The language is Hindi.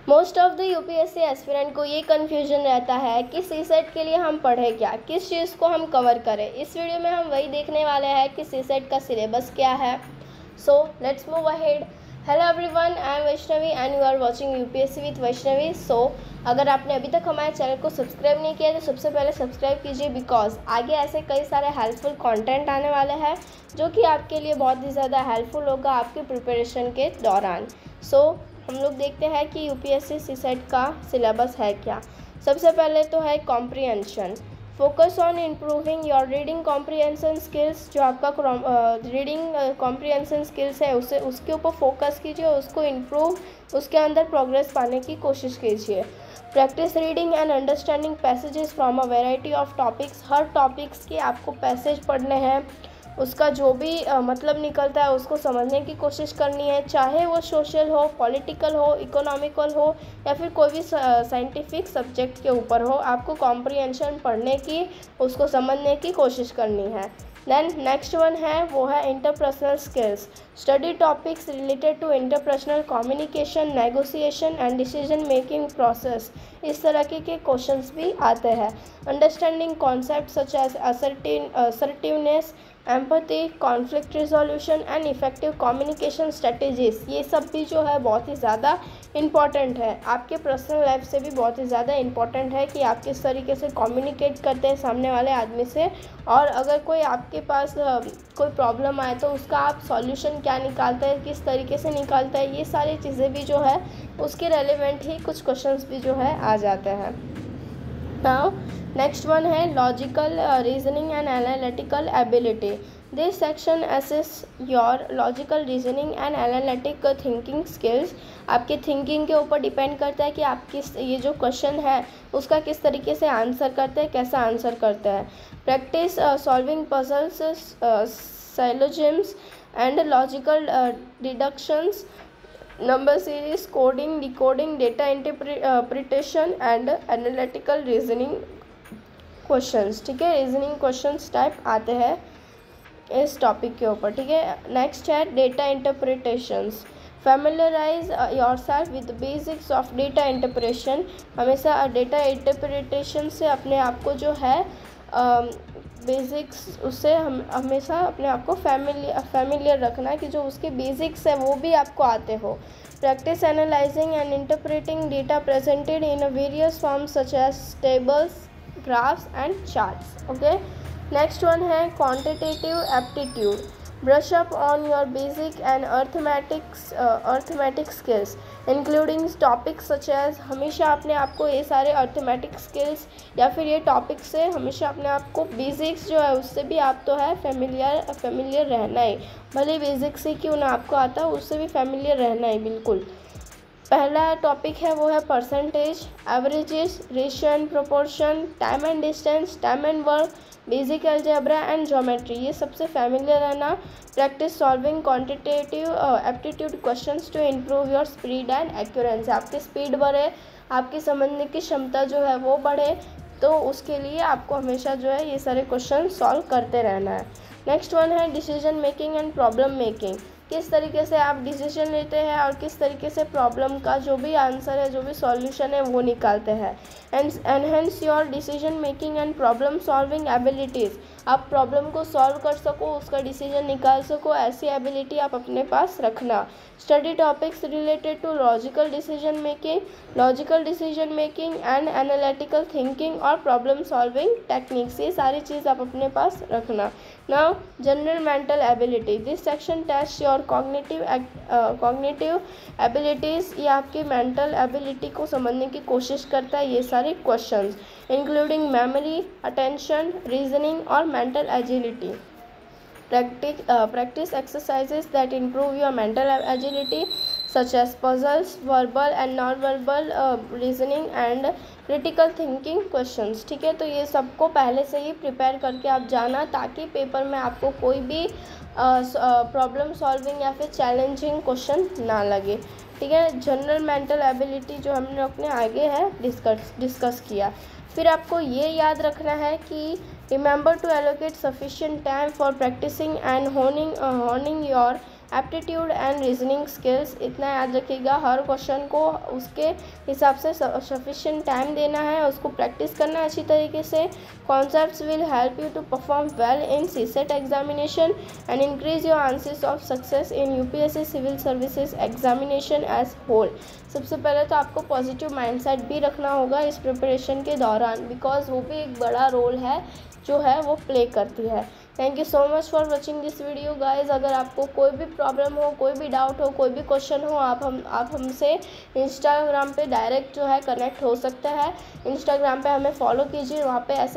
Most of the UPSC aspirant को ये कन्फ्यूजन रहता है कि सीसेट के लिए हम पढ़ें क्या, किस चीज़ को हम कवर करें। इस वीडियो में हम वही देखने वाले हैं कि सीसेट का सिलेबस क्या है। So let's move ahead. Hello everyone, I am Vaishnavi and you are watching UPSC with Vaishnavi. So अगर आपने अभी तक हमारे चैनल को सब्सक्राइब नहीं किया तो सबसे पहले सब्सक्राइब कीजिए, बिकॉज आगे ऐसे कई सारे हेल्पफुल कंटेंट आने वाले हैं जो कि आपके लिए बहुत ही ज़्यादा हेल्पफुल होगा आपकी प्रिपरेशन के दौरान। सो हम लोग देखते हैं कि यूपीएससी सीसेट का सिलेबस है क्या। सबसे पहले तो है comprehension. Focus on improving your reading comprehension skills. जो आपका रीडिंग कॉम्प्रिहेंशन स्किल्स है उसके ऊपर फोकस कीजिए, उसको इम्प्रूव, उसके अंदर प्रोग्रेस पाने की कोशिश कीजिए। Practice reading and understanding passages from a variety of topics. Her topics के आपको पैसेज पढ़ने हैं, उसका जो भी मतलब निकलता है उसको समझने की कोशिश करनी है, चाहे वो सोशल हो, पॉलिटिकल हो, इकोनॉमिकल हो या फिर कोई भी साइंटिफिक सब्जेक्ट के ऊपर हो। आपको कॉम्प्रिहेंशन पढ़ने की, उसको समझने की कोशिश करनी है। देन नेक्स्ट वन है वो है interpersonal skills. Study topics related to interpersonal communication, negotiation and decision making process. इस तरह के क्वेश्चंस भी आते हैं। Understanding concept such as assertiveness, empathy, conflict resolution and effective communication strategies. ये सब भी जो है बहुत ही ज़्यादा इम्पॉर्टेंट है, आपके पर्सनल लाइफ से भी बहुत ही ज़्यादा इम्पॉर्टेंट है कि आप किस तरीके से कम्युनिकेट करते हैं सामने वाले आदमी से, और अगर कोई आपके पास कोई प्रॉब्लम आए तो उसका आप सॉल्यूशन क्या निकालते हैं, किस तरीके से निकालते हैं। ये सारी चीज़ें भी जो है उसके रेलिवेंट ही कुछ क्वेश्चंस भी जो है आ जाते हैं। नाउ नेक्स्ट वन है logical reasoning and analytical ability. This section assess your logical reasoning and analytic thinking skills. आपके थिंकिंग के ऊपर डिपेंड करता है कि आप किस, ये जो क्वेश्चन है उसका किस तरीके से आंसर करते हैं, कैसा आंसर करते हैं। Practice solving puzzles, syllogisms and logical deductions, number series, coding, decoding, data interpretation and analytical reasoning questions. ठीक है, रीजनिंग क्वेश्चंस टाइप आते हैं इस टॉपिक के ऊपर। ठीक है, नेक्स्ट है data interpretations. Familiarise yourself with basics of data interpretation. हमेशा डेटा इंटरप्रिटेशन से अपने आप को जो है बेसिक्स, उससे हम हमेशा अपने आप को फैमिलियर रखना है कि जो उसके बेसिक्स है वो भी आपको आते हो। Practice analysing and interpreting data presented in various forms such as tables, graphs and charts. Okay, next one है quantitative aptitude. Brush up on your basic and arithmetic skills including topics such as. हमेशा अपने आप को ये सारे अर्थमेटिक स्किल्स या फिर ये टॉपिक से हमेशा अपने आप को बेसिक्स जो है उससे भी आप तो है फेमिलियर रहना ही। भले बेसिक्स से क्यों ना आपको आता है, उससे भी फेमिलियर रहना ही बिल्कुल। पहला टॉपिक है वो है percentage, averages, ratio and proportion, time and distance, time and work, basic algebra and geometry. ये सबसे फैमिलियर रहना। Practice solving quantitative aptitude questions to improve your speed and accuracy. आपकी स्पीड बढ़े, आपकी समझने की क्षमता जो है वो बढ़े, तो उसके लिए आपको हमेशा जो है ये सारे क्वेश्चन सॉल्व करते रहना है। नेक्स्ट वन है decision making and problem making. किस तरीके से आप डिसीजन लेते हैं और किस तरीके से प्रॉब्लम का जो भी आंसर है, जो भी सॉल्यूशन है वो निकालते हैं। Enhance your decision making and problem solving abilities. आप प्रॉब्लम को सॉल्व कर सको, उसका डिसीजन निकाल सको, ऐसी एबिलिटी आप अपने पास रखना। Study topics related to logical decision making and analytical thinking और प्रॉब्लम सॉल्विंग टेक्निक्स। ये सारी चीज़ आप अपने पास रखना। Now general mental ability. This section test your cognitive abilities. ये आपकी मेंटल एबिलिटी को समझने की कोशिश करता है ये सारे questions, including memory, attention, reasoning और mental agility. Practice exercises that improve your mental agility such as puzzles, verbal and non-verbal reasoning and critical thinking questions। ठीक है, तो ये सबको पहले से ही प्रिपेयर करके आप जाना ताकि पेपर में आपको कोई भी प्रॉब्लम सॉल्विंग या फिर चैलेंजिंग क्वेश्चन ना लगे। ठीक है, जनरल मेंटल एबिलिटी जो हमने अपने आगे है डिस्कस किया। फिर आपको ये याद रखना है कि remember to allocate sufficient time for practicing and honing your aptitude and reasoning skills, इतना याद रखिएगा। हर क्वेश्चन को उसके हिसाब से सफिशिएंट टाइम देना है, उसको प्रैक्टिस करना है अच्छी तरीके से। Concepts will help you to perform well in CSAT examination and increase your chances of success in UPSC civil services examination as whole. सबसे पहले तो आपको पॉजिटिव माइंडसेट भी रखना होगा इस प्रिपरेशन के दौरान, बिकॉज वो भी एक बड़ा रोल है जो है वो प्ले करती है। Thank you so much for watching this video guys. अगर आपको कोई भी प्रॉब्लम हो, कोई भी डाउट हो, कोई भी क्वेश्चन हो, आप हमसे इंस्टाग्राम पे डायरेक्ट जो है कनेक्ट हो सकते हैं। इंस्टाग्राम पे हमें फॉलो कीजिए, वहाँ पे ऐसे